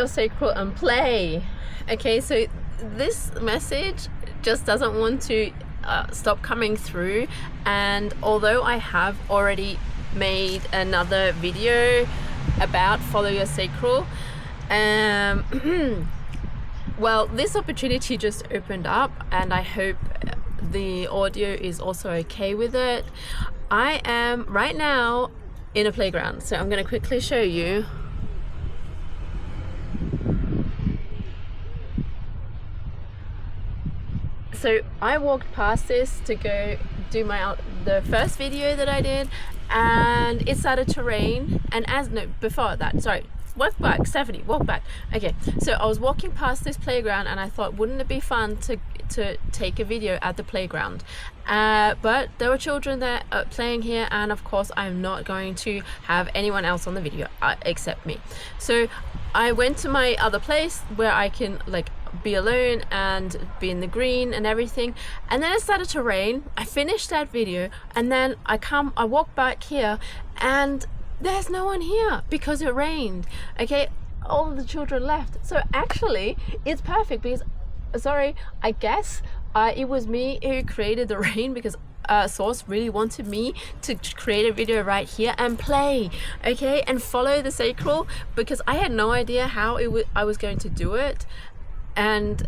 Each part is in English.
your sacral and play. Okay, so this message just doesn't want to stop coming through, and although I have already made another video about follow your sacral, well, this opportunity just opened up, and I hope the audio is also okay with it. I am right now in a playground, so I'm going to quickly show you. So I walked past this to go do the first video that I did, and it started to rain. And before that, sorry, walk back, Stephanie, walk back. Okay, so I was walking past this playground, and I thought, wouldn't it be fun to take a video at the playground? But there were children there playing here, and of course I'm not going to have anyone else on the video except me. So I went to my other place where I can be alone and be in the green and everything, and then it started to rain. I finished that video, and then I walk back here, and there's no one here because it rained. Okay, all of the children left. So actually it's perfect because, sorry, I guess it was me who created the rain, because Source really wanted me to create a video right here and play, okay, and follow the sacral, because I had no idea how I was going to do it, and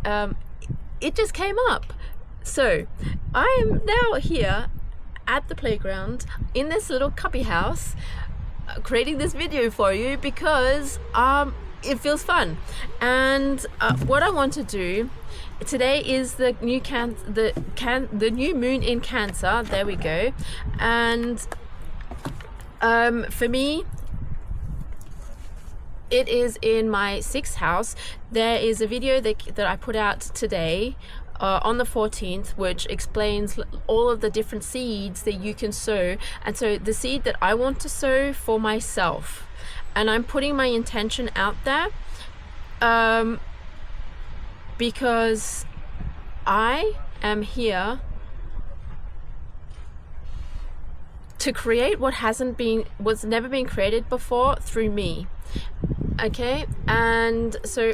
it just came up. So I am now here at the playground in this little cubby house, creating this video for you because it feels fun. And what I want to do today is the new moon in Cancer. There we go. And for me, it is in my 6th house. There is a video that I put out today on the 14th, which explains all of the different seeds that you can sow. And so the seed that I want to sow for myself, and I'm putting my intention out there because I am here to create what's never been created before through me. Okay, and so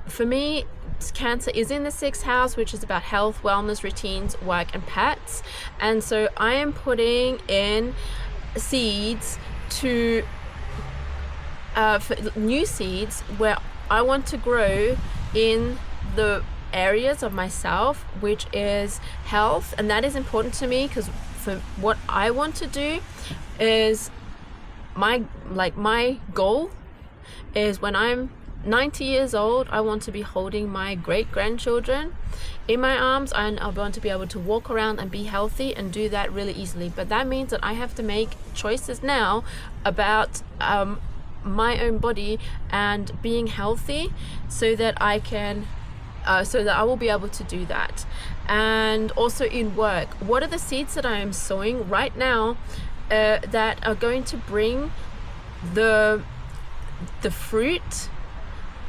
for me, Cancer is in the 6th house, which is about health, wellness, routines, work, and pets. And so I am putting in seeds for new seeds where I want to grow in the areas of myself, which is health, and that is important to me because for what I want to do is my goal is when I'm 90 years old, I want to be holding my great-grandchildren in my arms, and I want to be able to walk around and be healthy and do that really easily. But that means that I have to make choices now about my own body and being healthy so that I can so that I will be able to do that. And also in work, what are the seeds that I am sowing right now that are going to bring the fruit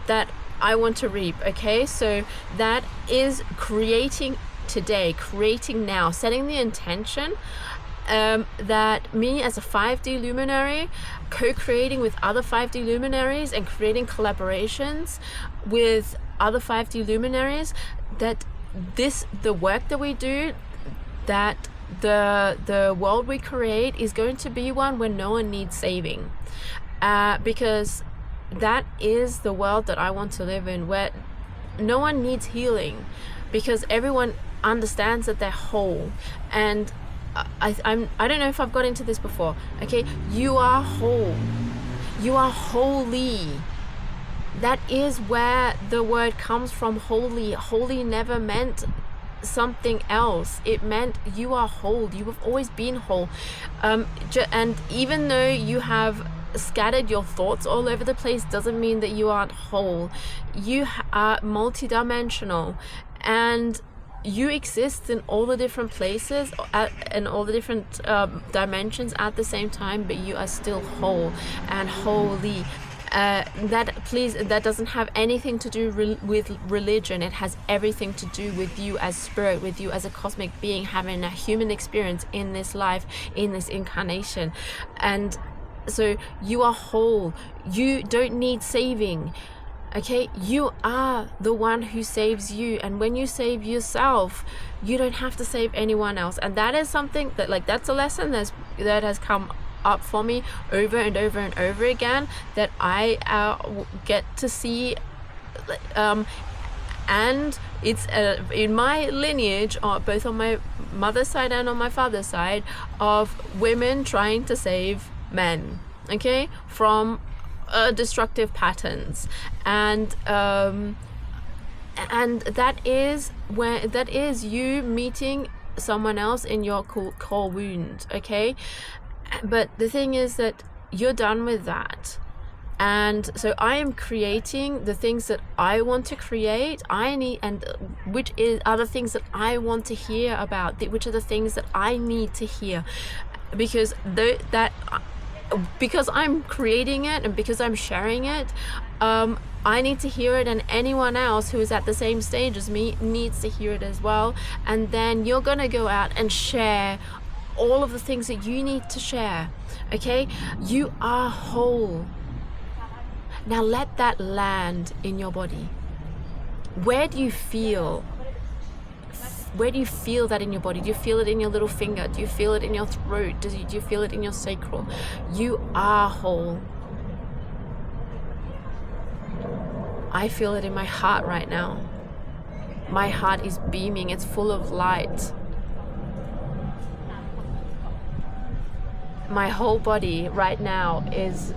that I want to reap? Okay, so that is creating today, creating now, setting the intention that me as a 5D luminary, co-creating with other 5D luminaries and creating collaborations with other 5D luminaries, that the work that we do, that the world we create is going to be one where no one needs saving, because that is the world that I want to live in, where no one needs healing because everyone understands that they're whole. And I don't know if I've got into this before. Okay, you are whole, you are holy. That is where the word comes from, holy. Holy never meant something else. It meant you are whole. You have always been whole. And even though you have scattered your thoughts all over the place, doesn't mean that you aren't whole. You are multidimensional, and you exist in all the different places and all the different dimensions at the same time, but you are still whole and holy. That doesn't have anything to do with religion. It has everything to do with you as spirit, with you as a cosmic being having a human experience in this life, in this incarnation. And so you are whole. You don't need saving. Okay, you are the one who saves you, and when you save yourself, you don't have to save anyone else. And that is something that, like, that's a lesson that has come up for me over and over and over again, that I get to see, and it's in my lineage, both on my mother's side and on my father's side, of women trying to save men, okay, from destructive patterns. And that is you meeting someone else in your core wound, okay? But the thing is that you're done with that. And so I am creating the things that I want to create. Which are the things that I want to hear about, which are the things that I need to hear, because I'm creating it and because I'm sharing it, I need to hear it, and anyone else who is at the same stage as me needs to hear it as well. And then you're gonna go out and share all of the things that you need to share, okay? You are whole. Now let that land in your body. Where do you feel that in your body? Do you feel it in your little finger? Do you feel it in your throat? Do you feel it in your sacral? You are whole. I feel it in my heart right now. My heart is beaming. It's full of light. My whole body right now is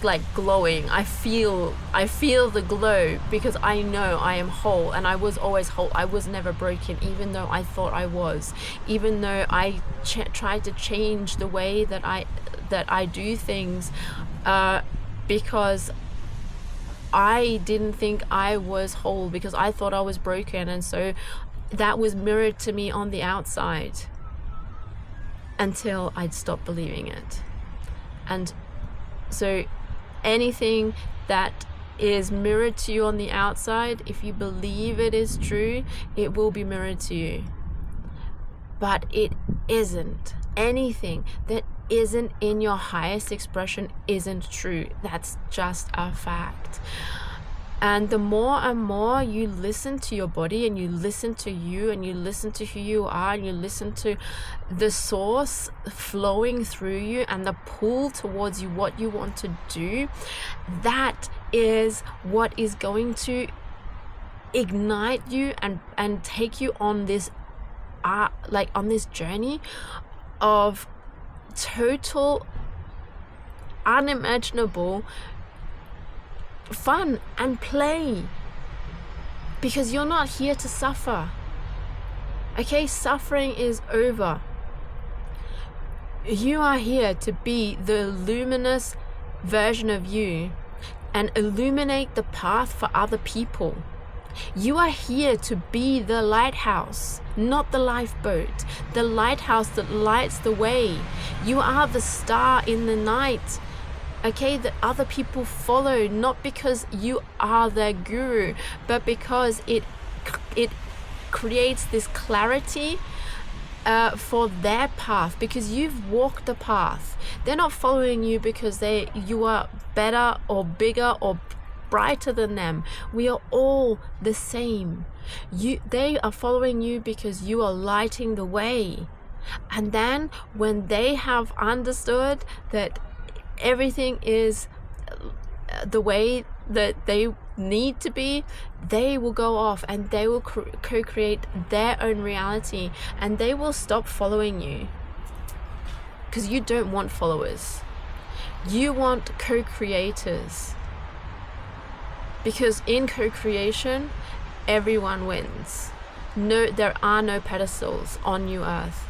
like glowing. I feel the glow, because I know I am whole, and I was always whole. I was never broken, even though I thought I was, even though I tried to change the way that I do things, because I didn't think I was whole, because I thought I was broken. And so that was mirrored to me on the outside until I'd stopped believing it. And so anything that is mirrored to you on the outside, if you believe it is true, it will be mirrored to you. But it isn't. Anything that isn't in your highest expression isn't true. That's just a fact. And the more and more you listen to your body, and you listen to you, and you listen to who you are, and you listen to the source flowing through you and the pull towards you, what you want to do, that is what is going to ignite you and take you on this on this journey of total unimaginable fun and play, because you're not here to suffer, okay? Suffering is over. You are here to be the luminous version of you and illuminate the path for other people. You are here to be the lighthouse, not the lifeboat. The lighthouse that lights the way. You are the star in the night, okay, that other people follow, not because you are their guru, but because it creates this clarity for their path, because you've walked the path. They're not following you because you are better or bigger or brighter than them. We are all the same. They are following you because you are lighting the way. And then when they have understood that everything is the way that they need to be, they will go off and they will co-create their own reality, and they will stop following you, because you don't want followers. You want co-creators, because in co-creation everyone wins. No, there are no pedestals on New Earth.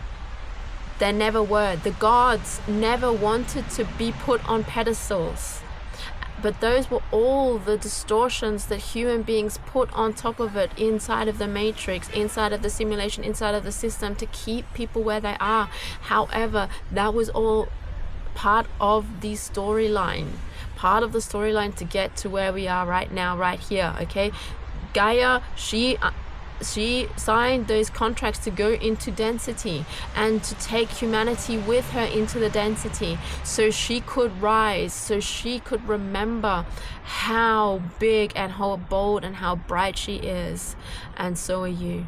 There never were. The gods never wanted to be put on pedestals, but those were all the distortions that human beings put on top of it, inside of the matrix, inside of the simulation, inside of the system, to keep people where they are. However, that was all part of the storyline, to get to where we are right now, right here, okay? Gaia, she she signed those contracts to go into density and to take humanity with her into the density, so she could rise, so she could remember how big and how bold and how bright she is. And so are you.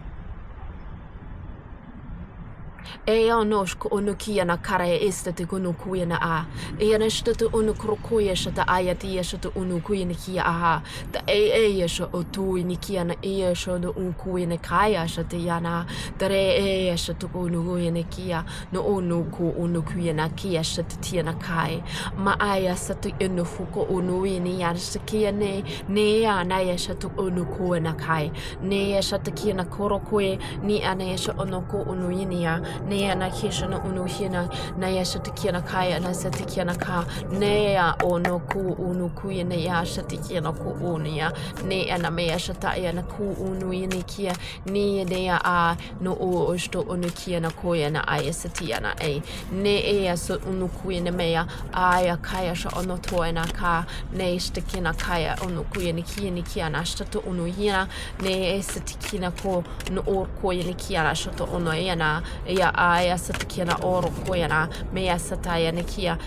E ono shko ono kia na kare esta te gono kuia na a. E ana shta te ono krokoia shta ayati shta ono kuia na kia aha. Ta e sha o tu ni kia na e sha no kuia na kaya shta yana. Ta re e shta ono kuia na kia no ono ko ono kuia na kia shta tia na kai. Ma aya sa te ono fuko ono ni ya shta kia ne ya na ya shta ono kuia na kai. Ne ya shta kia na korokoe ni ana ya sha ono ko ono ni ya. Nea na kisha na unu hina na yasha tikia na kaya na sa tikia na ka nea o no ku unu kuia na yasha tikia na ku unia nea na mea shata ya na ku unu ini kia nea a no o osto unu kia na koia na aya satia na e nea so unu kuia na mea aya kaya sha ono toa na ka ne stikia na kaya unu kuia ni kia na shata unu hina ne satia na ko no o koia ni kia na shata ono yana ya aya satikia na oro koia na mea sataya ni kia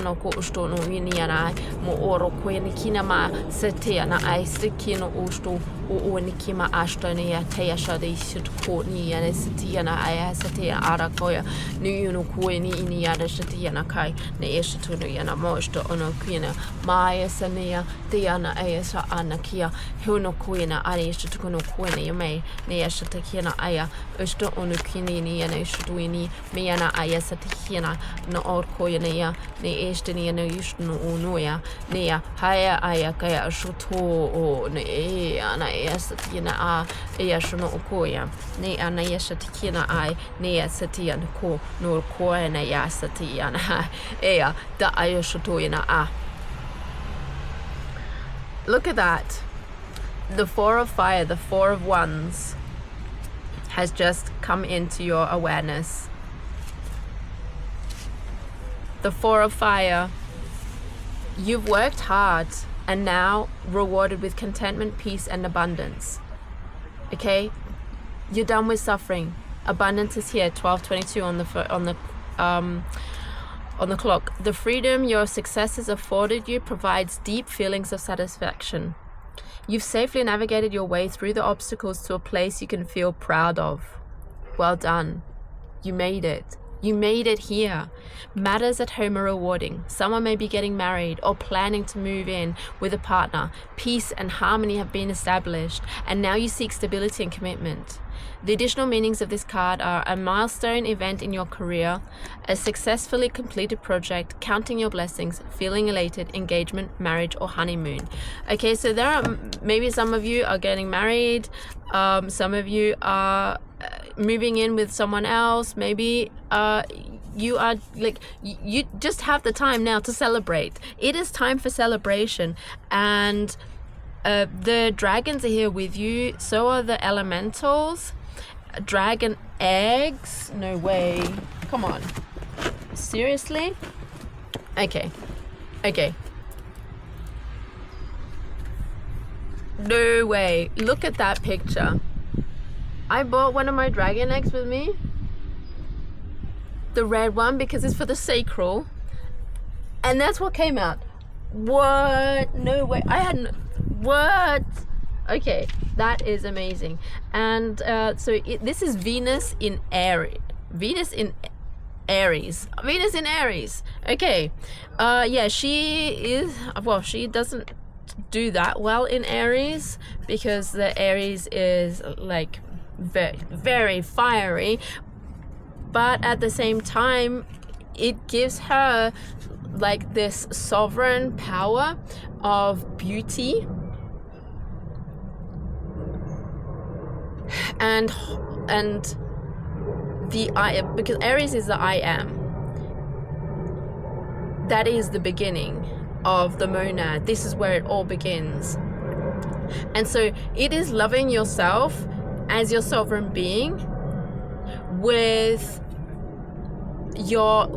no ko usto no winia na mo oro koia ni kina ma satia na ai stikia no usto o ni kima ashto ni ya teia sha de shit ko ni ya satia na aya satia ara koia ni no koia ni ini ya da satia na kai ne eshitu no ya na mosto ono kina maya sania tia na aya sa ana kia hono koia na ari eshitu kono koia ni me ne eshita kia na aya usto ono kini ni ya Duini, Miana aya satikina, no or koyanea, ne estenia no yushno unoya, nea, haya aya kaya shuto o ne ana esatina a ea shuno okoya, ne ana yashatikina I, nea satian ko, nor koena yasatiana, ea, da aya shutoyana a. Look at that. The 4 of fire, the 4 of wands has just come into your awareness. The 4 of fire, you've worked hard and now rewarded with contentment, peace, and abundance. Okay, you're done with suffering. Abundance is here. 12:22 on the clock. The freedom your successes afforded you provides deep feelings of satisfaction. You've safely navigated your way through the obstacles to a place you can feel proud of. Well done. You made it. You made it here. Matters at home are rewarding. Someone may be getting married or planning to move in with a partner. Peace and harmony have been established, and now you seek stability and commitment. The additional meanings of this card are a milestone event in your career, a successfully completed project, counting your blessings, feeling elated, engagement, marriage, or honeymoon. Okay, so there are maybe some of you are getting married, some of you are moving in with someone else, maybe you are like, you just have the time now to celebrate. It is time for celebration, and the dragons are here with you, so are the elementals. Dragon eggs? No way. Come on. Seriously? Okay. No way. Look at that picture. I bought one of my dragon eggs with me. The red one, because it's for the sacral. And that's what came out. What? No way. What? Okay, that is amazing. And this is Venus in Aries. Venus in Aries. Okay. Yeah, she doesn't do that well in Aries, because the Aries is like very, very fiery. But at the same time, it gives her like this sovereign power of beauty and the I, because Aries is the I am. That is the beginning of the monad. This is where it all begins. And so it is loving yourself as your sovereign being with your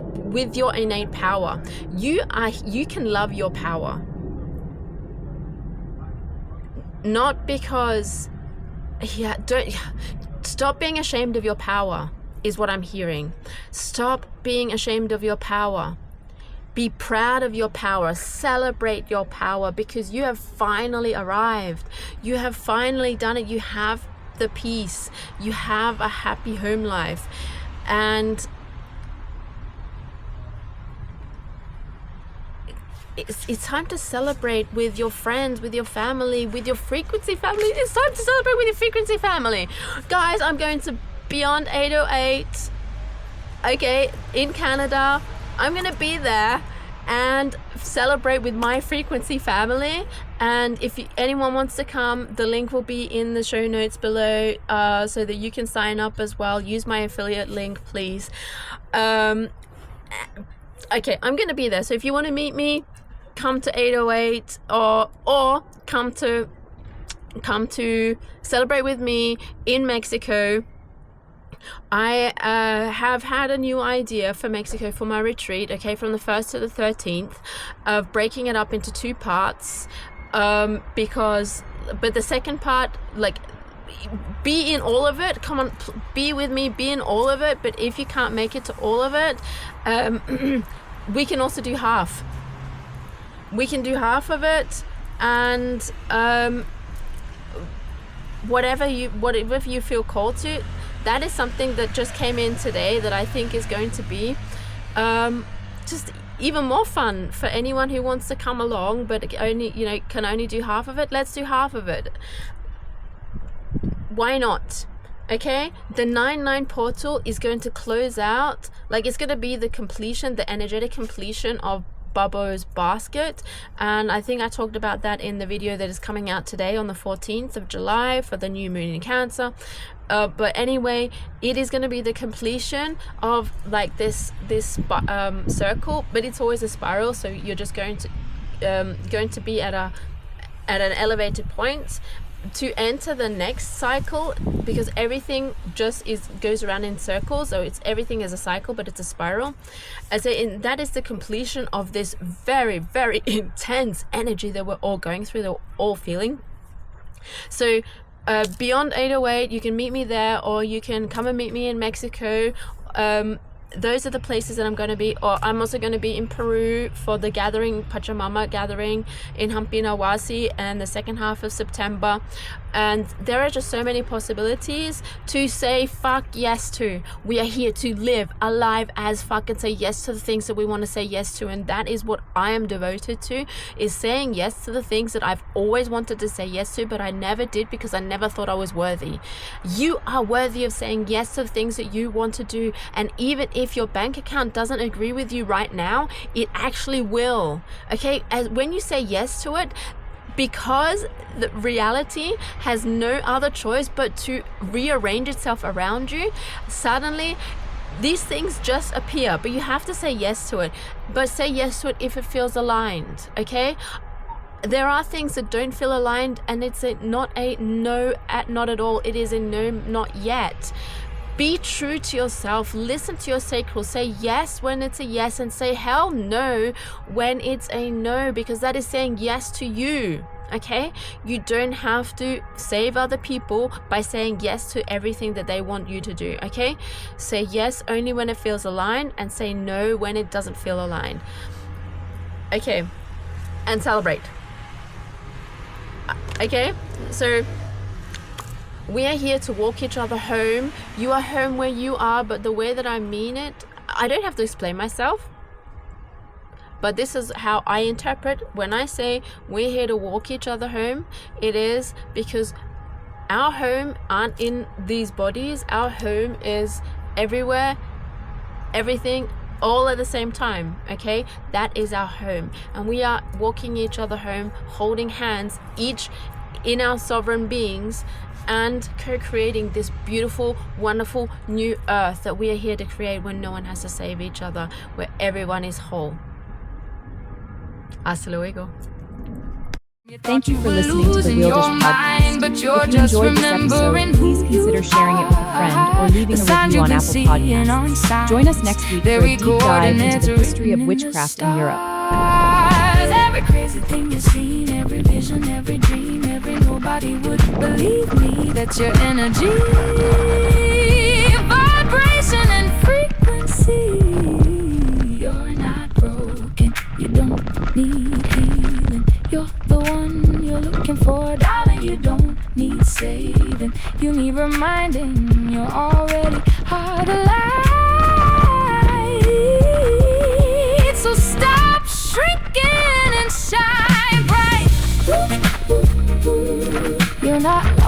innate power. You can love your power, not because don't stop being ashamed of your power, is what I'm hearing. Stop being ashamed of your power. Be proud of your power. Celebrate your power, because you have finally arrived. You have finally done it. You have the peace. You have a happy home life. And it's time to celebrate with your friends, with your family, with your frequency family. It's time to celebrate with your frequency family. Guys, I'm going to Beyond 808, okay, in Canada. I'm going to be there and celebrate with my frequency family. And if anyone wants to come, the link will be in the show notes below, so that you can sign up as well. Use my affiliate link, please. Okay, I'm going to be there. So if you want to meet me, come to 808, or come to celebrate with me in Mexico. I have had a new idea for Mexico for my retreat, okay, from the 1st to the 13th, of breaking it up into 2 parts, but the second part, like, be in all of it. Come on, be with me, be in all of it. But if you can't make it to all of it, we can also do half. We can do half of it, and whatever you feel called to. That is something that just came in today that I think is going to be just even more fun for anyone who wants to come along, but can only do half of it. Let's do half of it. Why not? Okay, the 9/9 portal is going to close out, like, it's going to be the completion, the energetic completion of Bubbo's basket, and I think I talked about that in the video that is coming out today on the 14th of July for the new moon in Cancer. But anyway, it is going to be the completion of, like, this circle, but it's always a spiral, so you're just going to be at an elevated point to enter the next cycle, because everything just goes around in circles. So everything is a cycle, but it's a spiral. That is the completion of this very, very intense energy that we're all going through, that we're all feeling. So Beyond 808, you can meet me there, or you can come and meet me in Mexico. Those are the places that I'm going to be. Or I'm also going to be in Peru for the gathering, Pachamama gathering in Hampinahuasi, and the second half of September. And there are just so many possibilities to say fuck yes to. We are here to live alive as fuck and say yes to the things that we want to say yes to. And that is what I am devoted to, is saying yes to the things that I've always wanted to say yes to, but I never did because I never thought I was worthy. You are worthy of saying yes to the things that you want to do. And even if your bank account doesn't agree with you right now, it actually will. Okay, when you say yes to it, because the reality has no other choice but to rearrange itself around you, suddenly these things just appear. But you have to say yes to it. But say yes to it if it feels aligned, okay? There are things that don't feel aligned, and it's not a no, not at all. It is a no, not yet. Be true to yourself. Listen to your sacral. Say yes when it's a yes, and say hell no when it's a no, because that is saying yes to you. Okay, you don't have to save other people by saying yes to everything that they want you to do. Okay, say yes only when it feels aligned, and say no when it doesn't feel aligned. Okay, and celebrate. Okay, so we are here to walk each other home. You are home where you are, but the way that I mean it, I don't have to explain myself. But this is how I interpret when I say we're here to walk each other home. It is because our home aren't in these bodies. Our home is everywhere, everything, all at the same time. Okay, that is our home, and we are walking each other home, holding hands, each in our sovereign beings, and co-creating this beautiful, wonderful new earth that we are here to create, where no one has to save each other, where everyone is whole. Hasta luego. Thank you for listening to the Wyrdisch podcast. If you enjoyed this episode, please consider sharing it with a friend or leaving a review on Apple Podcasts. Join us next week for a deep dive into the history of witchcraft in Europe. Every crazy thing you've seen, every vision, every dream, every nobody Nobody would believe me that your energy, vibration and frequency, you're not broken, you don't need healing. You're the one you're looking for, darling. You don't need saving, you need reminding. You're already are the light, so stop shrinking and shine bright. You're not